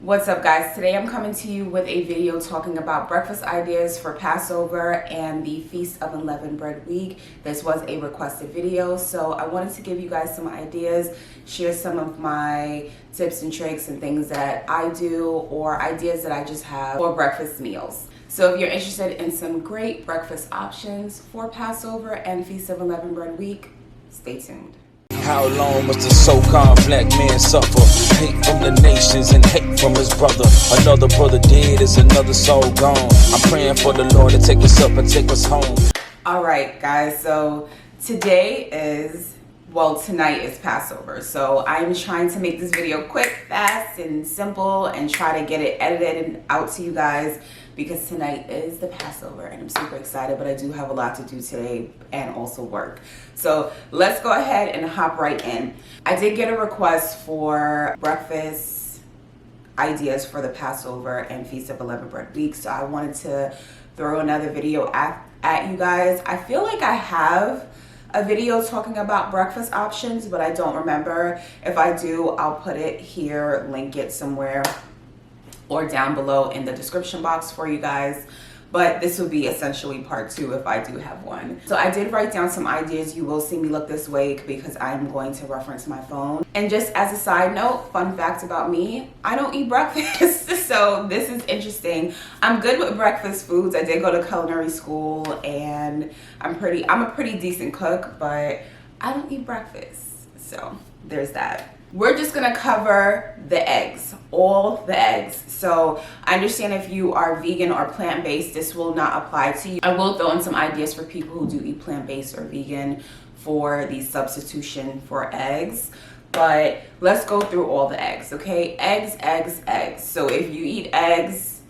What's up, guys? Today I'm coming to you with a video talking about breakfast ideas for Passover and the Feast of Unleavened Bread week. This was a requested video, so I wanted to give you guys some ideas, share some of my tips and tricks and things that I do or ideas that I just have for breakfast meals. So if you're interested in some great breakfast options for Passover and Feast of Unleavened Bread week, stay tuned. How long must the so-called black man suffer? Hate from the nations and hate from his brother. Another brother dead is another soul gone. I'm praying for the Lord to take us up and take us home. All right, guys, so tonight is Passover. So I'm trying to make this video quick, fast, and simple and try to get it edited out to you guys because tonight is the Passover and I'm super excited, but I do have a lot to do today and also work. So let's go ahead and hop right in. I did get a request for breakfast ideas for the Passover and Feast of Unleavened Bread week, so I wanted to throw another video at you guys. I feel like I have a video talking about breakfast options, but I don't remember. If I do, I'll put it here, link it somewhere, or down below in the description box for you guys. But this will be essentially part 2 if I do have one. So I did write down some ideas. You will see me look this way because I'm going to reference my phone. And just as a side note, fun fact about me, I don't eat breakfast. So this is interesting. I'm good with breakfast foods. I did go to culinary school and I'm a pretty decent cook, but I don't eat breakfast. So there's that. We're just gonna cover the eggs, all the eggs. So I understand if you are vegan or plant-based, this will not apply to you. I will throw in some ideas for people who do eat plant-based or vegan for the substitution for eggs. But let's go through all the eggs, okay? Eggs. So if you eat eggs,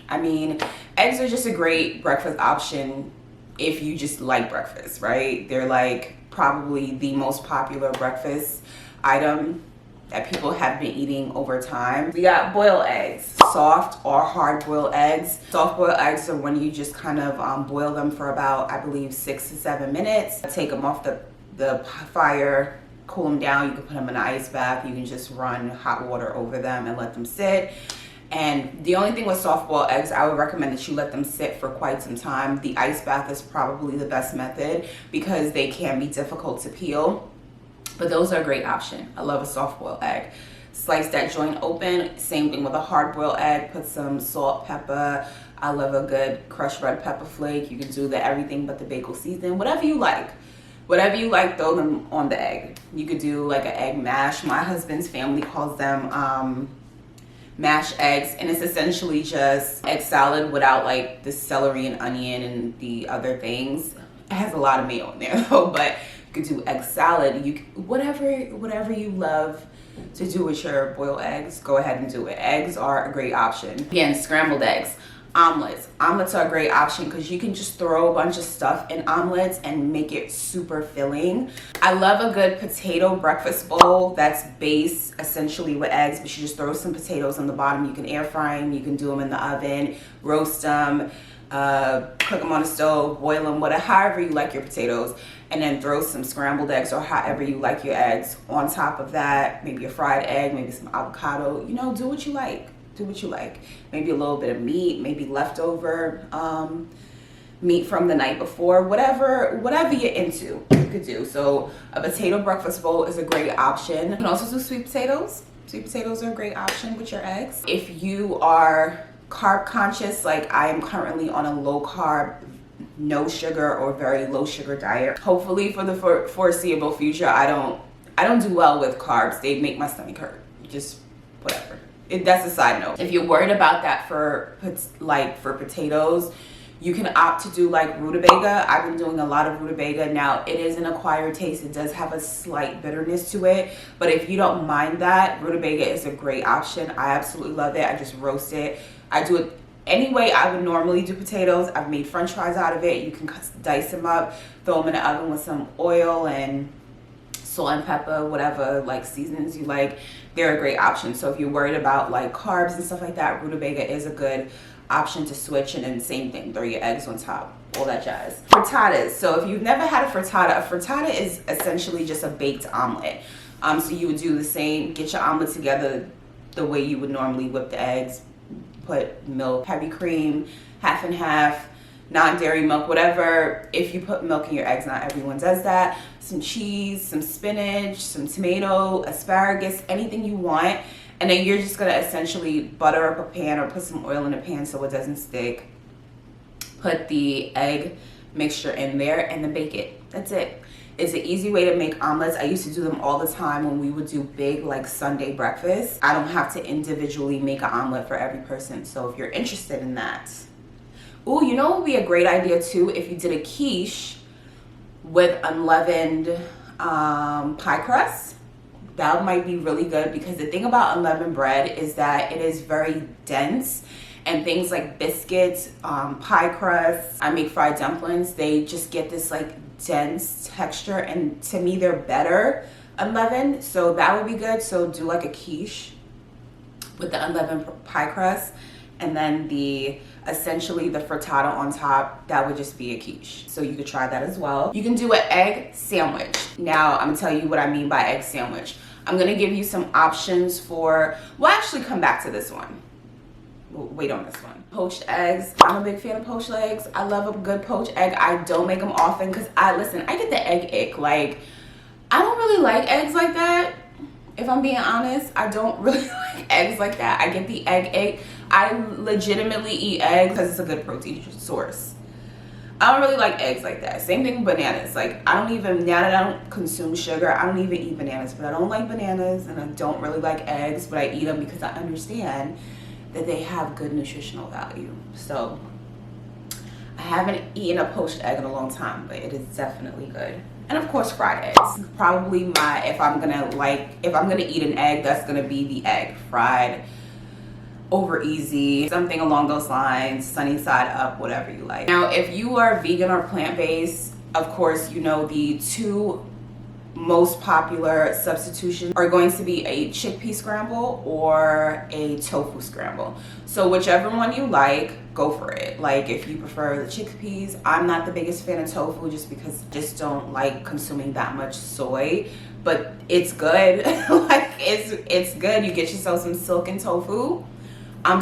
I mean, eggs are just a great breakfast option if you just like breakfast, right? They're like probably the most popular breakfast item that people have been eating over time. We got boiled eggs, soft or hard boiled eggs. Soft boiled eggs are when you just kind of boil them for about, I believe, 6 to 7 minutes. Take them off the fire, cool them down. You can put them in an ice bath. You can just run hot water over them and let them sit. And the only thing with soft boiled eggs, I would recommend that you let them sit for quite some time. The ice bath is probably the best method because they can be difficult to peel. But those are a great option. I love a soft boiled egg. Slice that joint open. Same thing with a hard boiled egg. Put some salt, pepper. I love a good crushed red pepper flake. You can do the everything but the bagel season. Whatever you like. Whatever you like, throw them on the egg. You could do like an egg mash. My husband's family calls them mashed eggs. And it's essentially just egg salad without like the celery and onion and the other things. It has a lot of meat on there though, but you could do egg salad. You whatever you love to do with your boiled eggs, go ahead and do it. Eggs are a great option. Again, scrambled eggs, omelets. Omelets are a great option because you can just throw a bunch of stuff in omelets and make it super filling. I love a good potato breakfast bowl that's based essentially with eggs, but you just throw some potatoes on the bottom. You can air fry them, you can do them in the oven, roast them, cook them on the stove, boil them, however you like your potatoes, and then throw some scrambled eggs or however you like your eggs on top of that. Maybe a fried egg, maybe some avocado. You know, do what you like. Do what you like. Maybe a little bit of meat, maybe leftover meat from the night before. Whatever you're into, you could do. So a potato breakfast bowl is a great option. You can also do sweet potatoes. Sweet potatoes are a great option with your eggs. If you are carb conscious, like I am currently on a low carb, no sugar or very low sugar diet. Hopefully for the foreseeable future, I don't do well with carbs. They make my stomach hurt. Just whatever. That's a side note. If you're worried about that for potatoes, you can opt to do like rutabaga. I've been doing a lot of rutabaga. Now it is an acquired taste. It does have a slight bitterness to it, but if you don't mind that, rutabaga is a great option. I absolutely love it. I just roast it. I do it any way I would normally do potatoes. I've made french fries out of it. You can dice them up, throw them in the oven with some oil and salt and pepper, whatever like seasonings you like. They're a great option. So if you're worried about like carbs and stuff like that, rutabaga is a good option to switch. And then same thing, throw your eggs on top, all that jazz. Frittatas. So if you've never had a frittata is essentially just a baked omelet. So you would do the same, get your omelet together, the way you would normally whip the eggs. Put milk, heavy cream, half and half, non-dairy milk, whatever. If you put milk in your eggs, not everyone does that. Some cheese, some spinach, some tomato, asparagus, anything you want. And then you're just gonna essentially butter up a pan or put some oil in a pan so it doesn't stick. Put the egg mixture in there and then bake it. That's it. It's an easy way to make omelets. I used to do them all the time when we would do big like Sunday breakfast. I don't have to individually make an omelet for every person. So if you're interested in that. Ooh, you know what would be a great idea too? If you did a quiche with unleavened pie crust. That might be really good, because the thing about unleavened bread is that it is very dense. And things like biscuits, pie crust, I make fried dumplings, they just get this like dense texture, and to me they're better unleavened, so that would be good. So do like a quiche with the unleavened pie crust, and then essentially the frittata on top. That would just be a quiche, so you could try that as well. You can do an egg sandwich. Now I'm gonna tell you what I mean by egg sandwich. I'm gonna give you some options for, we'll actually come back to this one. We'll wait on this one. Poached eggs. I'm a big fan of poached eggs. I love a good poached egg. I don't make them often because I get the egg ick. Like, I don't really like eggs like that. If I'm being honest, I don't really like eggs like that. I get the egg ick. I legitimately eat eggs because it's a good protein source. I don't really like eggs like that. Same thing with bananas. Like, now that I don't consume sugar, I don't even eat bananas. But I don't like bananas, and I don't really like eggs, but I eat them because I understand that they have good nutritional value. So I haven't eaten a poached egg in a long time, but it is definitely good. And of course, fried eggs. Probably if I'm gonna eat an egg, that's gonna be the egg fried over easy, something along those lines, sunny side up, whatever you like. Now, if you are vegan or plant-based, of course, you know the two most popular substitutions are going to be a chickpea scramble or a tofu scramble. So whichever one you like, go for it. Like, if you prefer the chickpeas, I'm not the biggest fan of tofu just because I just don't like consuming that much soy, but it's good. Like, it's good. You get yourself some silken tofu.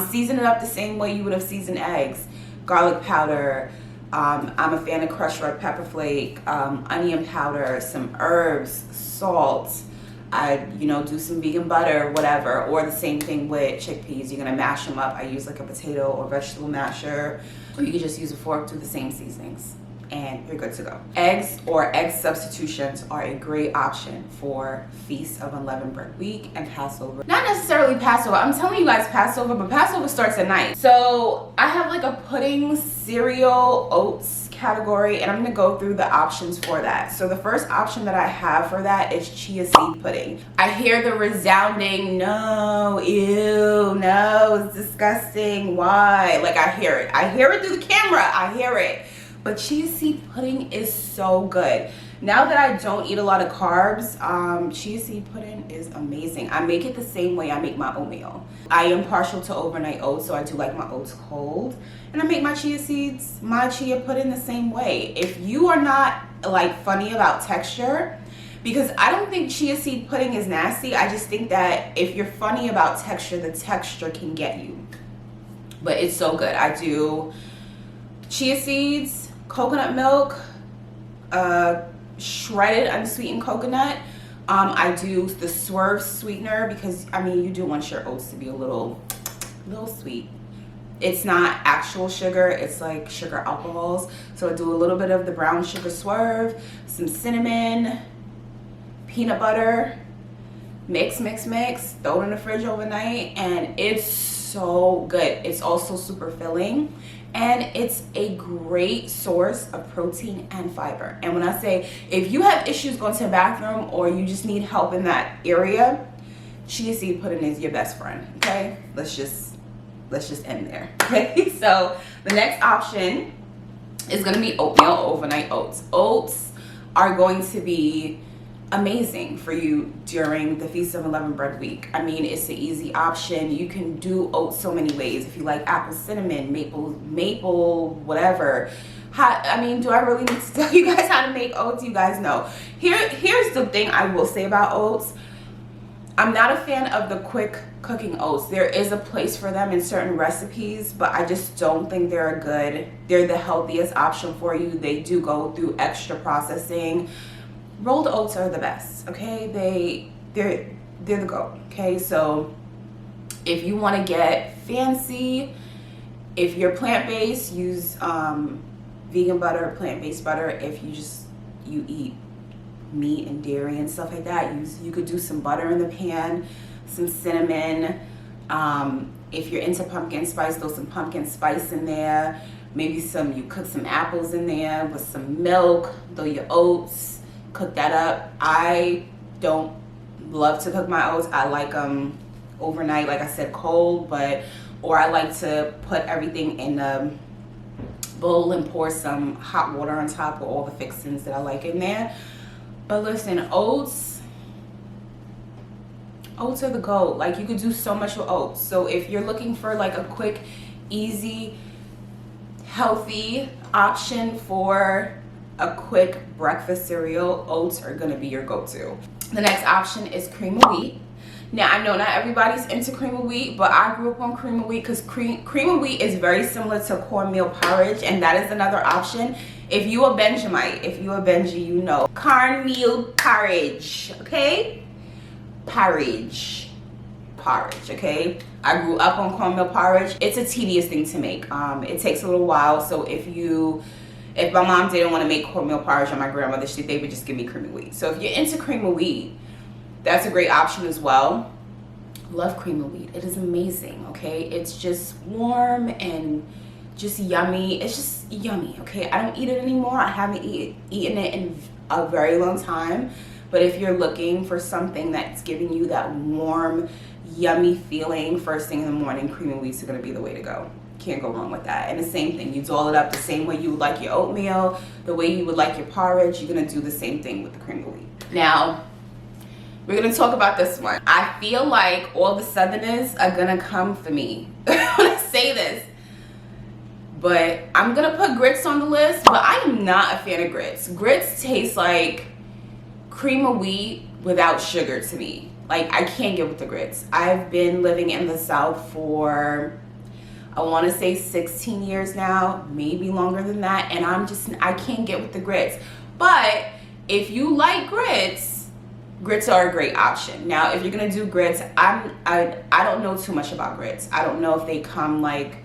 Season it up the same way you would have seasoned eggs. Garlic powder, I'm a fan of crushed red pepper flake, onion powder, some herbs, salt. I do some vegan butter, whatever. Or the same thing with chickpeas. You're gonna mash them up. I use like a potato or vegetable masher, or you can just use a fork, do the same seasonings, and you're good to go. Eggs or egg substitutions are a great option for Feast of Unleavened Bread Week and Passover. Not necessarily Passover. I'm telling you guys Passover, but Passover starts at night. So I have like a pudding, cereal, oats category, and I'm gonna go through the options for that. So the first option that I have for that is chia seed pudding. I hear the resounding no, ew, no, it's disgusting, why? Like, I hear it through the camera, I hear it. But chia seed pudding is so good. Now that I don't eat a lot of carbs, chia seed pudding is amazing. I make it the same way I make my oatmeal. I am partial to overnight oats, so I do like my oats cold. And I make my chia pudding the same way. If you are not like funny about texture, because I don't think chia seed pudding is nasty, I just think that if you're funny about texture, the texture can get you. But it's so good. I do chia seeds, coconut milk, shredded unsweetened coconut. I do the Swerve sweetener because you do want your oats to be a little sweet. It's not actual sugar, it's like sugar alcohols. So I do a little bit of the brown sugar Swerve, some cinnamon, peanut butter, mix, throw it in the fridge overnight, and it's so good. It's also super filling, and it's a great source of protein and fiber. And when I say, if you have issues going to the bathroom or you just need help in that area, chia seed pudding is your best friend, okay? Let's just end there, okay? So the next option is gonna be oatmeal overnight oats. Oats are going to be amazing for you during the Feast of Unleavened Bread Week. It's an easy option. You can do oats so many ways. If you like apple cinnamon, maple, whatever. Do I really need to tell you guys how to make oats? You guys know. Here's the thing I will say about oats. I'm not a fan of the quick cooking oats. There is a place for them in certain recipes, but I just don't think they're the healthiest option for you. They do go through extra processing. Rolled oats are the best, okay? They're the go, okay? So if you want to get fancy, if you're plant-based, use vegan butter, plant-based butter. If you eat meat and dairy and stuff like that, you could do some butter in the pan, some cinnamon. If you're into pumpkin spice, throw some pumpkin spice in there. Maybe you cook some apples in there with some milk, throw your oats, cook that up. I don't love to cook my oats. I like them overnight, like I said, cold, or I like to put everything in a bowl and pour some hot water on top with all the fixings that I like in there. But listen, oats are the goat. Like, you could do so much with oats. So if you're looking for like a quick, easy, healthy option for a quick breakfast cereal, oats are gonna be your go-to. The next option is cream of wheat. Now, I know not everybody's into cream of wheat, but I grew up on cream of wheat because cream of wheat is very similar to cornmeal porridge, and that is another option. If you a Benjamite, if you a Benji, you know. Cornmeal porridge, okay? Porridge, okay? I grew up on cornmeal porridge. It's a tedious thing to make. It takes a little while, so if my mom didn't want to make cornmeal porridge or my grandmother, they would just give me cream of wheat. So if you're into cream of wheat, that's a great option as well. Love cream of wheat. It is amazing, okay? It's just warm and just yummy. It's just yummy, okay? I don't eat it anymore. I haven't eaten it in a very long time. But if you're looking for something that's giving you that warm, yummy feeling first thing in the morning, cream of wheats are gonna be the way to go. Can't go wrong with that. And the same thing, you doll it up the same way you would like your oatmeal, the way you would like your porridge. You're gonna do the same thing with the cream of wheat. Now, we're gonna talk about this one. I feel like all the Southerners are gonna come for me when I say this, but I'm gonna put grits on the list, but I am not a fan of grits. Grits taste like cream of wheat without sugar to me. Like, I can't get with the grits. I've been living in the South for, I wanna say 16 years now, maybe longer than that, and I can't get with the grits. But if you like grits are a great option. Now, if you're gonna do grits, I don't know too much about grits. I don't know if they come like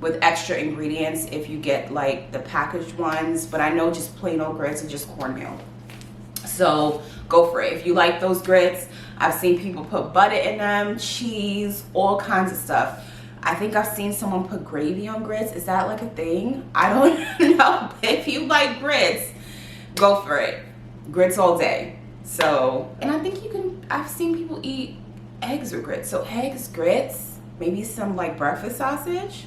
with extra ingredients if you get like the packaged ones, but I know just plain old grits are just cornmeal. So go for it. If you like those grits, I've seen people put butter in them, cheese, all kinds of stuff. I think I've seen someone put gravy on grits. Is that like a thing? I don't know. But if you like grits, go for it. Grits all day. So, and I think I've seen people eat eggs with grits. So eggs, grits, maybe some like breakfast sausage.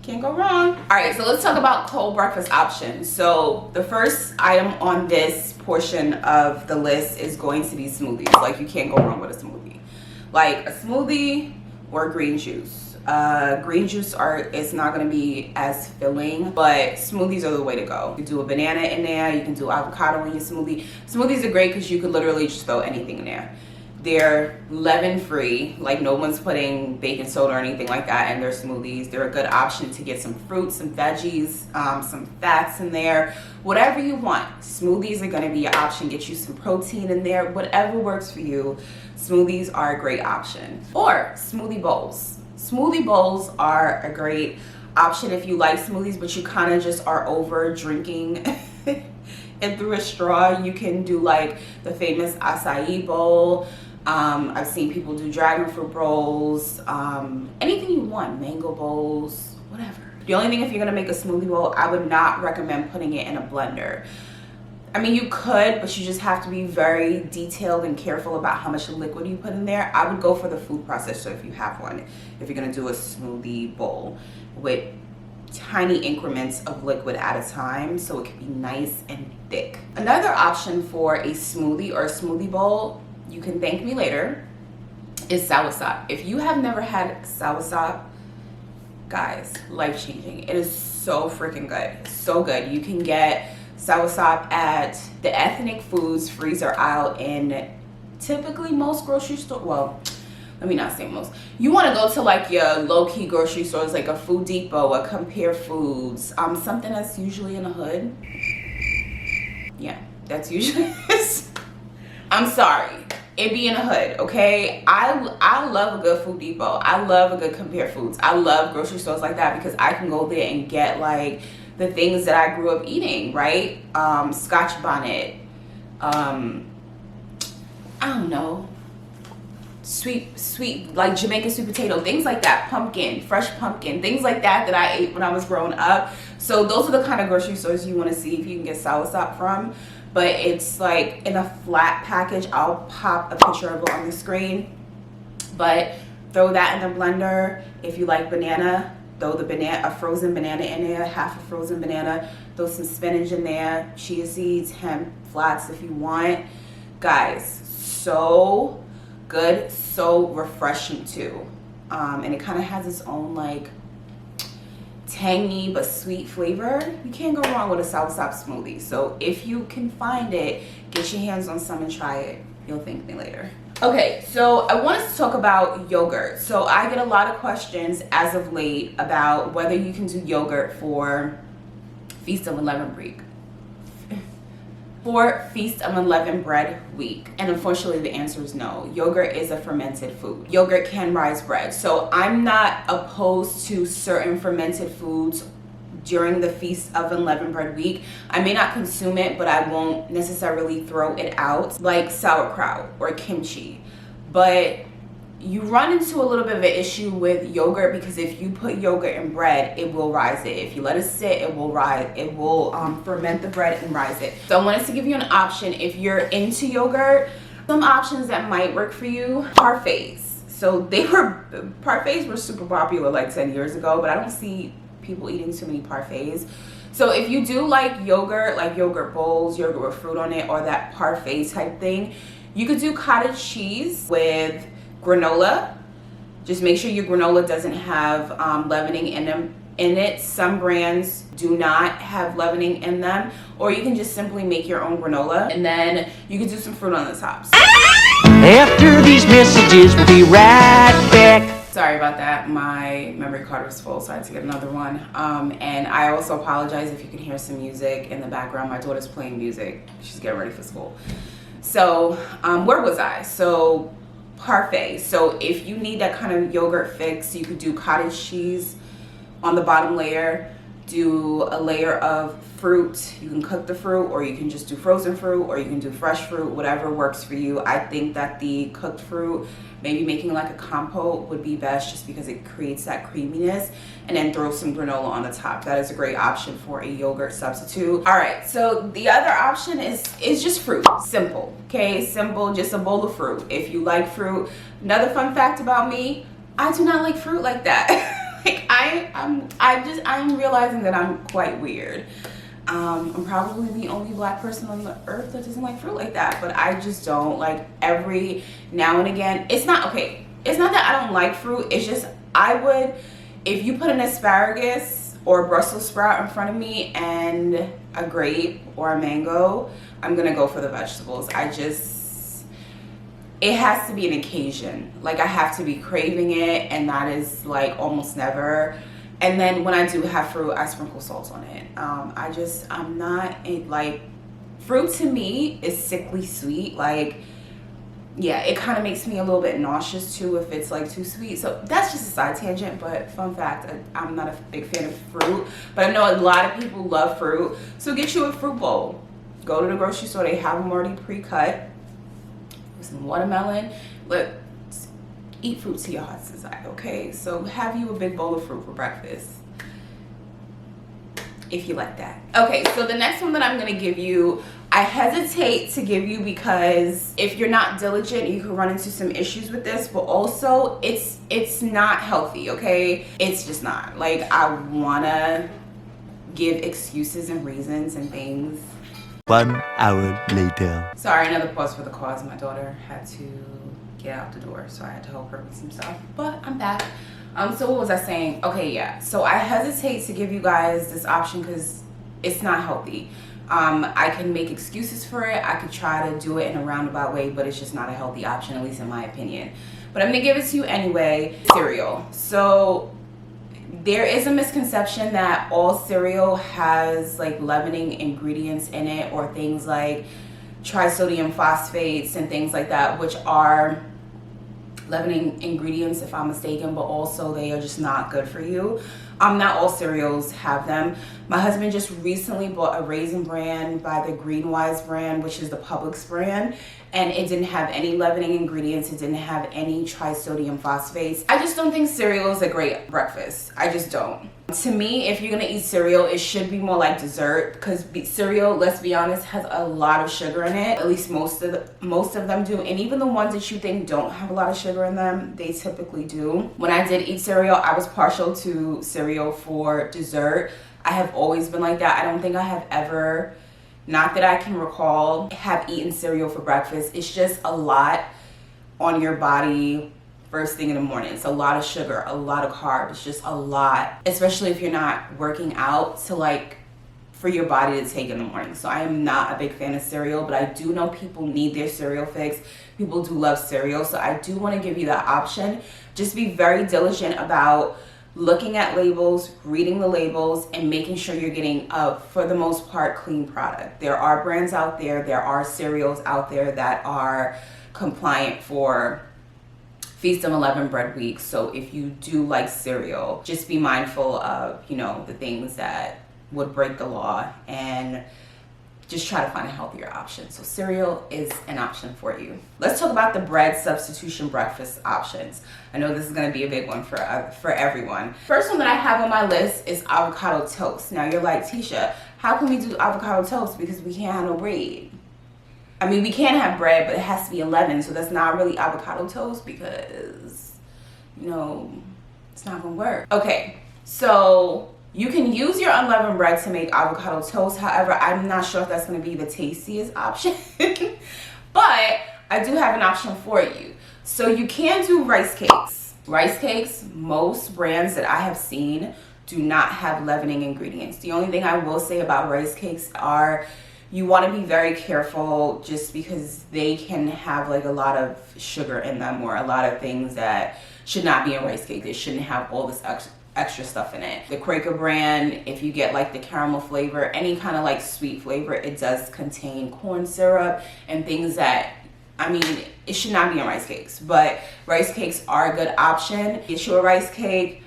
Can't go wrong. All right, so let's talk about cold breakfast options. So the first item on this portion of the list is going to be smoothies. Like, you can't go wrong with a smoothie. Like a smoothie or green juice. Green juice is not going to be as filling, but smoothies are the way to go. You can do a banana in there, you can do avocado in your smoothie. Smoothies are great because you could literally just throw anything in there. They're leaven free, like no one's putting baking soda or anything like that in their smoothies. They're a good option to get some fruits, some veggies, some fats in there, whatever you want. Smoothies are going to be your option. Get you some protein in there, whatever works for you. Smoothies are a great option. Or smoothie bowls. Smoothie bowls are a great option if you like smoothies, but you kind of just are over drinking it through a straw. You can do like the famous acai bowl. I've seen people do dragon fruit bowls, anything you want, mango bowls, whatever. The only thing, if you're gonna make a smoothie bowl, I would not recommend putting it in a blender. I mean, you could, but you just have to be very detailed and careful about how much liquid you put in there. I would go for the food processor if you have one, if you're gonna do a smoothie bowl with tiny increments of liquid at a time, so it can be nice and thick. Another option for a smoothie or a smoothie bowl, you can thank me later, is soursop. If you have never had soursop, guys, life-changing. It is so freaking good, so good. You can get soursop at the Ethnic Foods freezer aisle in typically most grocery store, well, let me not say most. You want to go to like your low-key grocery stores, like a Food Depot, a Compare Foods, something that's usually in the hood. Yeah, that's usually I'm sorry, it be in the hood, okay? I love a good Food Depot. I love a good Compare Foods. I love grocery stores like that because I can go there and get like the things that I grew up eating, right? Scotch bonnet, I don't know, sweet like Jamaican sweet potato, things like that, pumpkin, fresh pumpkin, things like that I ate when I was growing up. So those are the kind of grocery stores you want to see if you can get soursop from. But it's like in a flat package. I'll pop a picture of it on the screen. But throw that in the blender. If you like banana, throw a frozen banana in there, half a frozen banana. Throw some spinach in there, chia seeds, hemp flats if you want. Guys, so good, so refreshing too. And it kind of has its own like tangy but sweet flavor. You can't go wrong with a soursop smoothie. So if you can find it, get your hands on some and try it. You'll thank me later. Okay, so I wanted to talk about yogurt. So I get a lot of questions as of late about whether you can do yogurt for Feast of Unleavened Week. For Feast of Unleavened Bread Week. And unfortunately the answer is no. Yogurt is a fermented food. Yogurt can rise bread. So I'm not opposed to certain fermented foods during the Feast of Unleavened Bread Week. I may not consume it, but I won't necessarily throw it out, like sauerkraut or kimchi. But you run into a little bit of an issue with yogurt because if you put yogurt in bread, it will rise it. If you let it sit, it will rise. It will ferment the bread and rise it. So I wanted to give you an option if you're into yogurt. Some options that might work for you. Parfaits. So parfaits were super popular like 10 years ago, but I don't see people eating too many parfaits. So if you do like yogurt bowls, yogurt with fruit on it, or that parfait type thing, you could do cottage cheese with granola. Just make sure your granola doesn't have leavening in it. Some brands do not have leavening in them, or you can just simply make your own granola, and then you can do some fruit on the tops. After these messages, we'll be right back. Sorry about that, my memory card was full, so I had to get another one. And I also apologize if you can hear some music in the background. My daughter's playing music. She's getting ready for school. So where was I? So parfait. So if you need that kind of yogurt fix, you could do cottage cheese on the bottom layer, do a layer of fruit. You can cook the fruit, or you can just do frozen fruit, or you can do fresh fruit, whatever works for you. I think that the cooked fruit, maybe making like a compote would be best just because it creates that creaminess, and then throw some granola on the top. That is a great option for a yogurt substitute. All right, so the other option is just fruit. Simple, okay? Simple, just a bowl of fruit. If you like fruit. Another fun fact about me, I do not like fruit like that. Like I'm realizing that I'm quite weird. I'm probably the only black person on the earth that doesn't like fruit like that, but I just don't. Like every now and again, it's not that I don't like fruit, it's just I would, if you put an asparagus or a Brussels sprout in front of me and a grape or a mango, I'm gonna go for the vegetables. It has to be an occasion. Like I have to be craving it, and that is like almost never. And then when I do have fruit, I sprinkle salt on it. I'm not like, fruit to me is sickly sweet. Like, yeah, it kind of makes me a little bit nauseous too if it's like too sweet. So that's just a side tangent, but fun fact, I'm not a big fan of fruit, but I know a lot of people love fruit. So get you a fruit bowl. Go to the grocery store, they have them already pre-cut. With some watermelon. Look, eat fruit to your heart's desire, okay? So have you a big bowl of fruit for breakfast, if you like that. Okay, so the next one that I'm gonna give you, I hesitate to give you because if you're not diligent, you can run into some issues with this, but also it's not healthy, okay? It's just not. Like, I wanna give excuses and reasons and things. 1 hour later. Sorry, another pause for the cause. My daughter had to get out the door, so I had to help her with some stuff, but I'm back. So what was I saying? Okay, yeah, so I hesitate to give you guys this option because it's not healthy. I can make excuses for it. I could try to do it in a roundabout way, but it's just not a healthy option, at least in my opinion. But I'm gonna give it to you anyway. Cereal. So there is a misconception that all cereal has like leavening ingredients in it, or things like trisodium phosphates and things like that, which are leavening ingredients if I'm mistaken, but also they are just not good for you. Not all cereals have them. My husband just recently bought a Raisin Bran by the Greenwise brand, which is the Publix brand, and it didn't have any leavening ingredients. It didn't have any trisodium phosphates. I just don't think cereal is a great breakfast. I just don't. To me, if you're gonna eat cereal, it should be more like dessert, because cereal, let's be honest, has a lot of sugar in it. At least most of them do, and even the ones that you think don't have a lot of sugar in them, they typically do. When I did eat cereal, I was partial to cereal for dessert. I have always been like that. I don't think I have ever, not that I can recall, have eaten cereal for breakfast. It's just a lot on your body first thing in the morning. It's a lot of sugar, a lot of carbs. It's just a lot, especially if you're not working out, to like for your body to take in the morning. So I am not a big fan of cereal, but I do know people need their cereal fix. People do love cereal, so I do want to give you that option. Just be very diligent about looking at labels, reading the labels, and making sure you're getting for the most part, clean product. There are brands out there are cereals out there that are compliant for Feast of Unleavened Bread Week. So if you do like cereal, just be mindful of, you know, the things that would break the law, and just try to find a healthier option. So cereal is an option for you. Let's talk about the bread substitution breakfast options. I know this is gonna be a big one for everyone. First one that I have on my list is avocado toast. Now you're like, Tisha, how can we do avocado toast because we can't have no bread? I mean, we can have bread, but it has to be 11, so that's not really avocado toast because, you know, it's not gonna work. Okay, so you can use your unleavened bread to make avocado toast. However, I'm not sure if that's gonna be the tastiest option, but I do have an option for you. So you can do rice cakes. Rice cakes, most brands that I have seen do not have leavening ingredients. The only thing I will say about rice cakes are you want to be very careful, just because they can have like a lot of sugar in them, or a lot of things that should not be in rice cake. They shouldn't have all this extra stuff in it. The Quaker brand, if you get like the caramel flavor, any kind of like sweet flavor, it does contain corn syrup and things that, I mean, it should not be in rice cakes, but rice cakes are a good option. Get you a rice cake,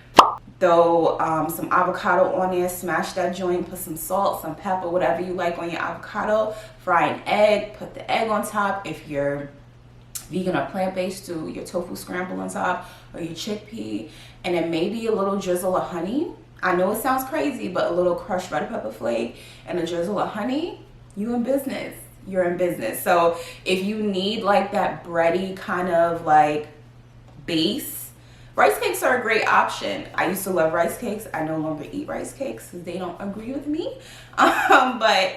throw some avocado on there, smash that joint, put some salt, some pepper, whatever you like on your avocado, fry an egg, put the egg on top. If you're vegan or plant-based, do your tofu scramble on top, or your chickpea, and then maybe a little drizzle of honey. I know it sounds crazy, but a little crushed red pepper flake and a drizzle of honey, you in business. You're in business. So if you need like that bready kind of like base, rice cakes are a great option. I used to love rice cakes. I no longer eat rice cakes because they don't agree with me. But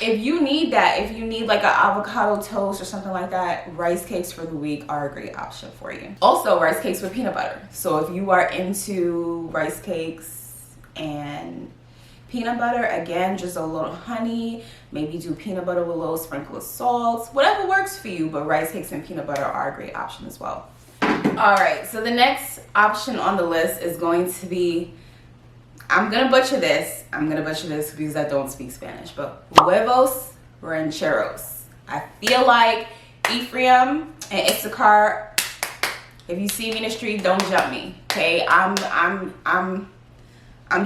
if you need that, if you need like an avocado toast or something like that, rice cakes for the week are a great option for you. Also, rice cakes with peanut butter. So if you are into rice cakes and peanut butter, again, just a little honey, maybe do peanut butter with a little sprinkle of salt, whatever works for you, but rice cakes and peanut butter are a great option as well. All right, so the next option on the list is going to be, I'm gonna butcher this because I don't speak Spanish, but huevos rancheros. I feel like Ephraim and Issachar, if you see me in the street, don't jump me, okay? I'm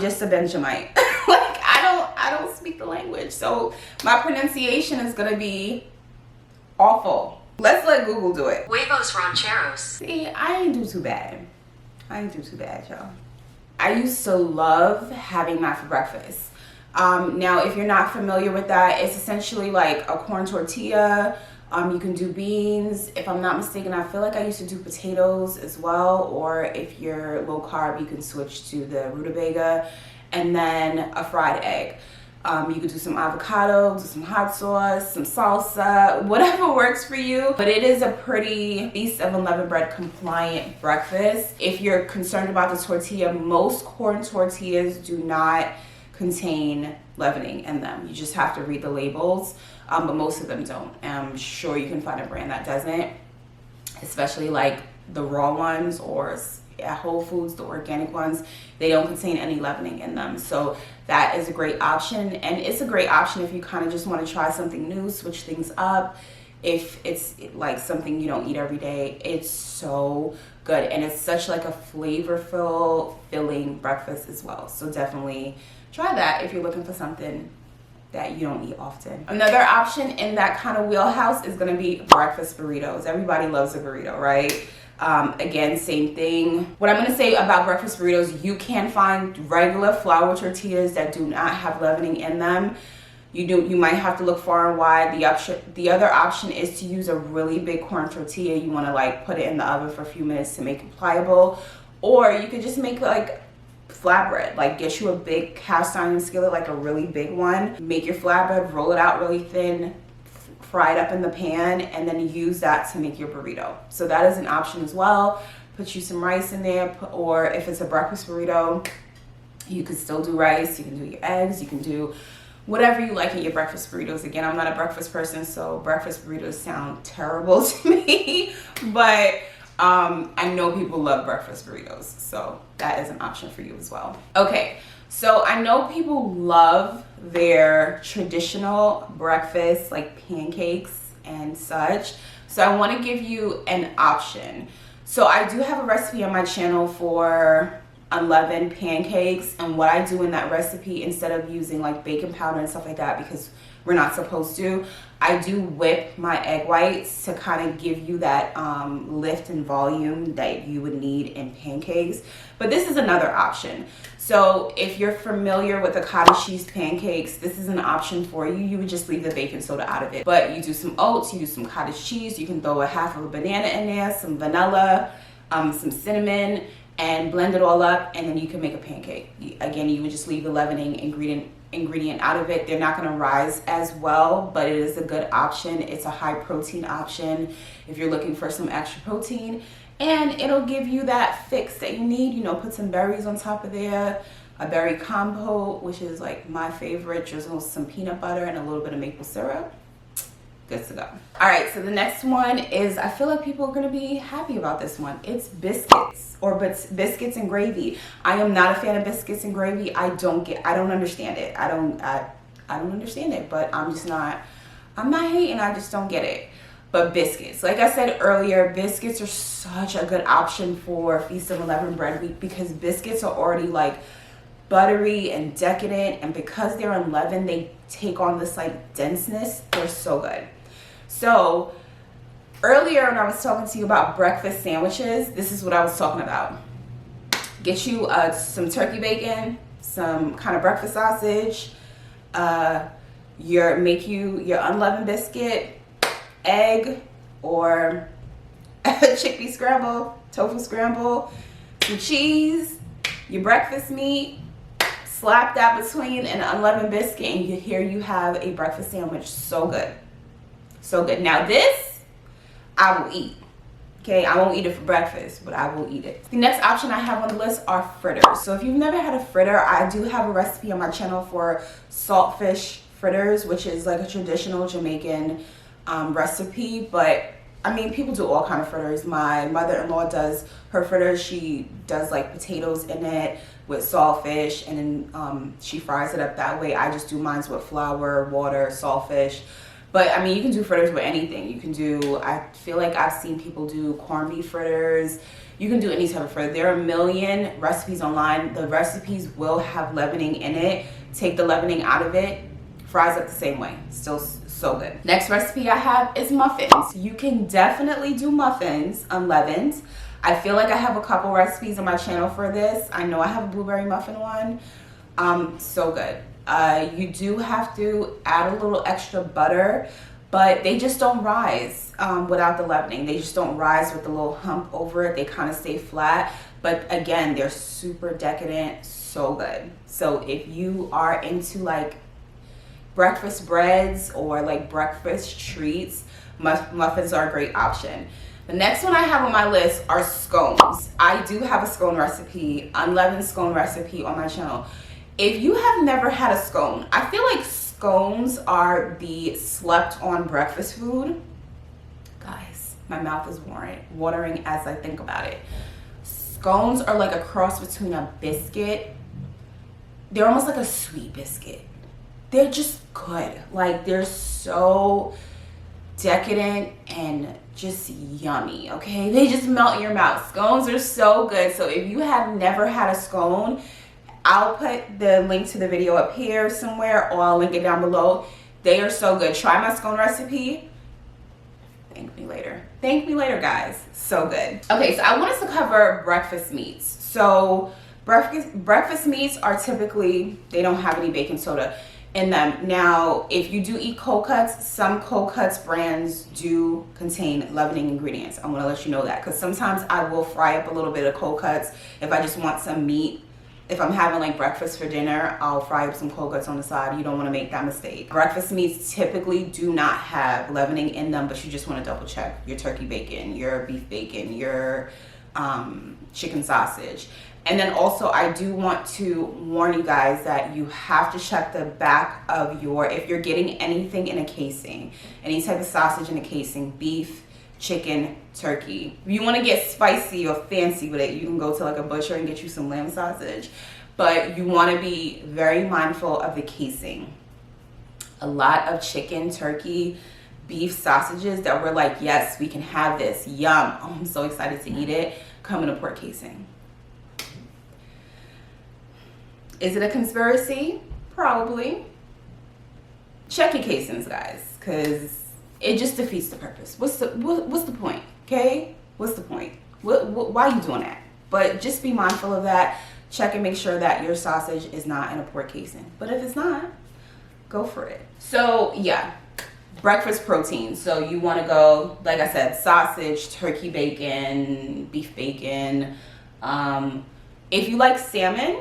just a Benjamite. Like I don't speak the language, so my pronunciation is gonna be awful. Let's let Google do it. Huevos rancheros. See, I ain't do too bad, y'all. I used to love having that for breakfast. Now, if you're not familiar with that, it's essentially like a corn tortilla. You can do beans. If I'm not mistaken, I feel like I used to do potatoes as well. Or if you're low carb, you can switch to the rutabaga, and then a fried egg. You could do some avocado, do some hot sauce, some salsa, whatever works for you. But it is a pretty Feast of Unleavened Bread compliant breakfast. If you're concerned about the tortilla, most corn tortillas do not contain leavening in them. You just have to read the labels, but most of them don't. I'm sure you can find a brand that doesn't, especially like the raw ones or at Whole Foods, the organic ones. They don't contain any leavening in them. So that is a great option. And it's a great option if you kind of just want to try something new, switch things up. If it's like something you don't eat every day, it's so good. And it's such like a flavorful, filling breakfast as well. So definitely try that if you're looking for something that you don't eat often. Another option in that kind of wheelhouse is gonna be breakfast burritos. Everybody loves a burrito, right? Again, same thing. What I'm gonna say about breakfast burritos, you can find regular flour tortillas that do not have leavening in them. You might have to look far and wide. The other option is to use a really big corn tortilla. You wanna like put it in the oven for a few minutes to make it pliable. Or you could just make like flatbread, like get you a big cast iron skillet, like a really big one. Make your flatbread, roll it out really thin, fry it up in the pan, and then use that to make your burrito. So that is an option as well. Put you some rice in there, or if it's a breakfast burrito, you could still do rice, you can do your eggs, you can do whatever you like in your breakfast burritos. Again, I'm not a breakfast person, so breakfast burritos sound terrible to me, but I know people love breakfast burritos, so that is an option for you as well. Okay, so I know people love their traditional breakfast, like pancakes and such. So I want to give you an option. So I do have a recipe on my channel for unleavened pancakes, and what I do in that recipe, instead of using like baking powder and stuff like that, because we're not supposed to, I do whip my egg whites to kind of give you that lift and volume that you would need in pancakes. But this is another option. So if you're familiar with the cottage cheese pancakes, this is an option for you. You would just leave the baking soda out of it. But you do some oats, you do some cottage cheese, you can throw a half of a banana in there, some vanilla, some cinnamon, and blend it all up, and then you can make a pancake. Again, you would just leave the leavening ingredient out of it. They're not going to rise as well, but it is a good option. It's a high protein option if you're looking for some extra protein, and it'll give you that fix that you need. You know, put some berries on top of there, a berry compote, which is like my favorite, drizzle some peanut butter and a little bit of maple syrup. Good to go. All right, so the next one is, I feel like people are gonna be happy about this one. It's biscuits, or biscuits and gravy. I am not a fan of biscuits and gravy. I don't understand it. I don't understand it, but I'm not hating, I just don't get it. But biscuits, like I said earlier, biscuits are such a good option for Feast of Unleavened Bread Week, because biscuits are already like buttery and decadent, and because they're unleavened, they take on this like denseness. They're so good. So earlier when I was talking to you about breakfast sandwiches, this is what I was talking about. Get you some turkey bacon, some kind of breakfast sausage, make you your unleavened biscuit, egg or chickpea scramble, tofu scramble, some cheese, your breakfast meat, slap that between an unleavened biscuit, and here you have a breakfast sandwich. So good. So good. Now this, I will eat. Okay, I won't eat it for breakfast, but I will eat it. The next option I have on the list are fritters. So if you've never had a fritter, I do have a recipe on my channel for saltfish fritters, which is like a traditional Jamaican recipe. But I mean, people do all kind of fritters. My mother-in-law does her fritters. She does like potatoes in it with saltfish, and then she fries it up that way. I just do mine with flour, water, saltfish. But I mean, you can do fritters with anything. You can do, I feel like I've seen people do corned beef fritters. You can do any type of fritter. There are a million recipes online. The recipes will have leavening in it. Take the leavening out of it, fries up the same way. Still so good. Next recipe I have is muffins. You can definitely do muffins unleavened. I feel like I have a couple recipes on my channel for this. I know I have a blueberry muffin one. So good. You do have to add a little extra butter, but they just don't rise without the leavening. They just don't rise with the little hump over it. They kind of stay flat, but again, they're super decadent, so good. So if you are into like breakfast breads or like breakfast treats, muffins are a great option. The next one I have on my list are scones. I do have a scone recipe, unleavened scone recipe on my channel. If you have never had a scone, I feel like scones are the slept on breakfast food. Guys, my mouth is watering as I think about it. Scones are like a cross between a biscuit. They're almost like a sweet biscuit. They're just good. Like, they're so decadent and just yummy, okay? They just melt in your mouth. Scones are so good. So if you have never had a scone, I'll put the link to the video up here somewhere, or I'll link it down below. They are so good. Try my scone recipe. Thank me later. Thank me later, guys. So good. Okay, so I want us to cover breakfast meats. So breakfast meats are typically, they don't have any baking soda in them. Now, if you do eat cold cuts, some cold cuts brands do contain leavening ingredients. I'm gonna let you know that, because sometimes I will fry up a little bit of cold cuts if I just want some meat. If I'm having like breakfast for dinner, I'll fry up some cold cuts on the side. You don't want to make that mistake. Breakfast meats typically do not have leavening in them, but you just want to double check your turkey bacon, your beef bacon, your chicken sausage. And then also, I do want to warn you guys that you have to check the back of if you're getting anything in a casing, any type of sausage in a casing, beef, chicken, turkey. If you want to get spicy or fancy with it, you can go to like a butcher and get you some lamb sausage, but you want to be very mindful of the casing. A lot of chicken, turkey, beef sausages that we're like, yes, we can have this, yum, oh, I'm so excited to eat it, come in a pork casing. Is it a conspiracy? Probably. Check your casings, guys, because it just defeats the purpose. What's the point? Okay, what's the point? Why are you doing that? But just be mindful of that. Check and make sure that your sausage is not in a pork casing. But if it's not, go for it. So yeah, breakfast protein. So you want to go, like I said, sausage, turkey bacon, beef bacon. If you like salmon,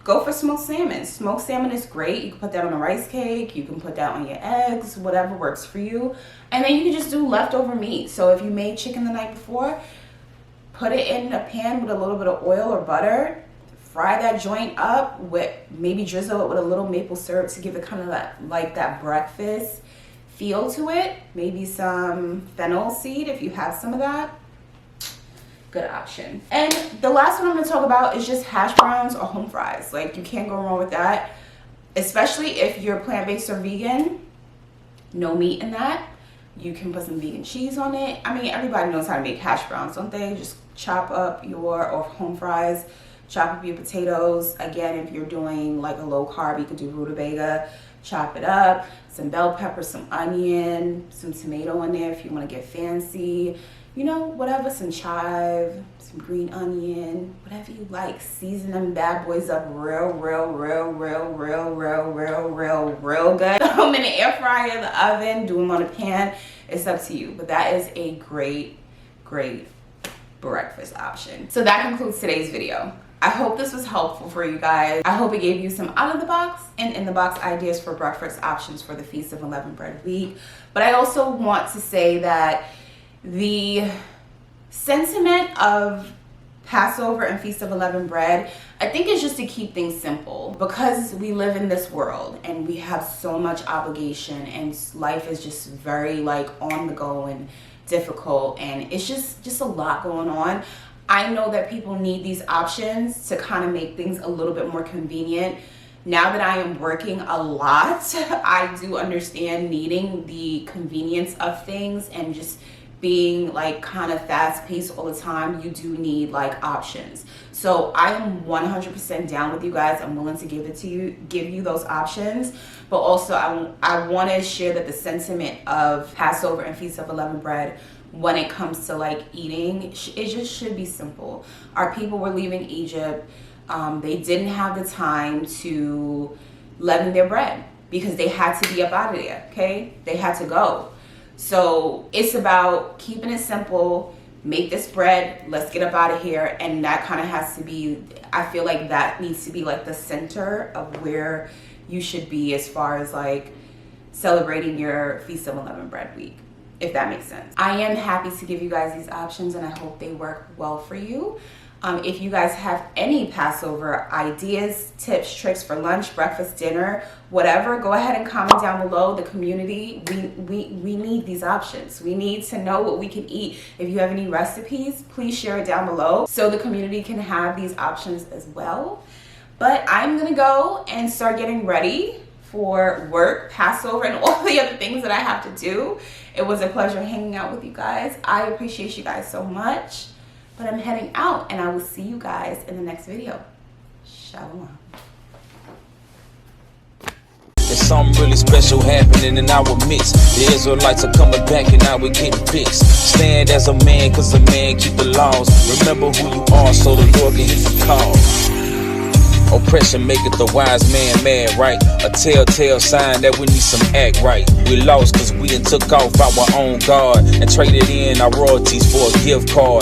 go for smoked salmon. Smoked salmon is great. You can put that on a rice cake. You can put that on your eggs, whatever works for you. And then you can just do leftover meat. So if you made chicken the night before, put it in a pan with a little bit of oil or butter. Fry that joint up with, maybe drizzle it with a little maple syrup to give it kind of that breakfast feel to it. Maybe some fennel seed if you have some of that. Good option. And the last one I'm going to talk about is just hash browns or home fries. Like, you can't go wrong with that, especially if you're plant-based or vegan. No meat in that. You can put some vegan cheese on it. I mean, everybody knows how to make hash browns, don't they? Just chop up or home fries, chop up your potatoes. Again, if you're doing like a low carb, you could do rutabaga, chop it up, some bell pepper, some onion, some tomato in there if you want to get fancy. You know, whatever, some chive, some green onion, whatever you like. Season them bad boys up real good. Put them in the air fryer, the oven, do them on a pan. It's up to you. But that is a great breakfast option. So that concludes today's video. I hope this was helpful for you guys. I hope it gave you some out of the box and in the box ideas for breakfast options for the Feast of Unleavened Bread week. But I also want to say that the sentiment of Passover and Feast of Unleavened Bread, I think, is just to keep things simple, because we live in this world and we have so much obligation and life is just very like on the go and difficult, and it's just a lot going on. I know that people need these options to kind of make things a little bit more convenient. Now that I am working a lot, I do understand needing the convenience of things and just being like kind of fast paced all the time. You do need like options. So I am 100% down with you guys. I'm willing to give you those options. But also I want to share that the sentiment of Passover and Feast of Unleavened Bread, when it comes to like eating, it just should be simple. Our people were leaving Egypt. They didn't have the time to leaven their bread because they had to be up out of there, okay? They had to go. So it's about keeping it simple, make this bread, let's get up out of here. And that kind of has to be, I feel like that needs to be like the center of where you should be as far as like celebrating your Feast of Unleavened Bread week, if that makes sense. I am happy to give you guys these options and I hope they work well for you. If you guys have any Passover ideas, tips, tricks for lunch, breakfast, dinner, whatever, go ahead and comment down below. The community, we need these options. We need to know what we can eat. If you have any recipes, please share it down below so the community can have these options as well. But I'm gonna go and start getting ready for work, Passover, and all the other things that I have to do. It was a pleasure hanging out with you guys. I appreciate you guys so much. But I'm heading out, and I will see you guys in the next video. Shalom. There's something really special happening in our midst. The Israelites are coming back and now we're getting fixed. Stand as a man, cause a man keep the laws. Remember who you are so the Lord can hear you call. Oppression maketh the wise man mad, right? A telltale sign that we need some act right. We lost cause we done took off our own guard and traded in our royalties for a gift card.